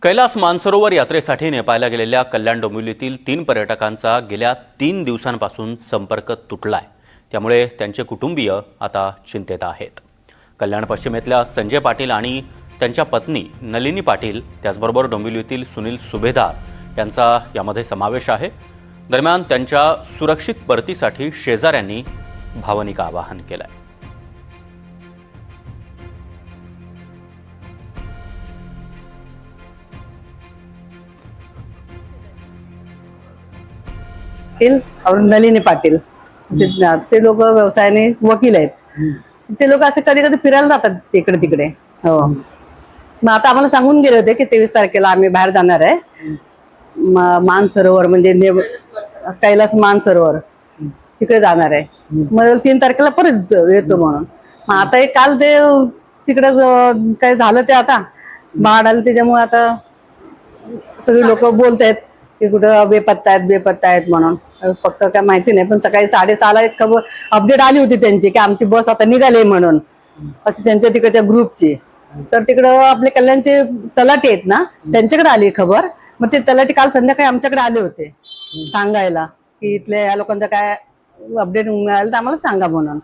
कैलास मानसरोवर यात्रेसाठी नेपाळला गेलेल्या कल्याण डोंबिवलीतील 3 पर्यटकांचा गेल्या 3 दिवसांपासून संपर्क तुटलाय। त्यामुळे त्यांचे कुटुंबीय आता चिंतेत आहेत। कल्याण पश्चिमेतल्या संजय पाटील आणि त्यांच्या पत्नी नलिनी पाटील त्याचबरोबर डोंबिवलीतील सुनील सुभेदार यांचा यामध्ये समावेश आहे। दरम्यान त्यांच्या सुरक्षित परतीसाठी शेजाऱ्यांनी भावनिक आवाहन केलंय। और नलिनी पाटील ते लोक व्यवसायाने वकील आहेत। ते लोक असे कधी कधी फिरायला जातात इकडे तिकडे। हो, मग आता आम्हाला सांगून गेले होते की 23 तारखेला आम्ही बाहेर जाणार आहे, मानसरोवर म्हणजे कैलास मानसरोवर तिकडे जाणार आहे। मग 3 तारखेला परत येतो म्हणून। मग आता एक काल ते तिकडे काय झालं, ते आता बाढ आली त्याच्यामुळे आता सगळे लोक बोलतायत की कुठं बेपत्ता आहेत म्हणून। फक्त काय माहिती नाही, पण सकाळी 6:30ला एक खबर अपडेट आली होती त्यांची की आमची बस आता निघाली म्हणून, अशी त्यांच्या तिकडच्या ग्रुपची। तर तिकडं आपले कल्याणचे तलाठी आहेत ना, त्यांच्याकडे आली खबर। मग ते तलाठी काल संध्याकाळी आमच्याकडे आले होते सांगायला की इथल्या या लोकांचा काय अपडेट मिळालं तर आम्हाला सांगा म्हणून।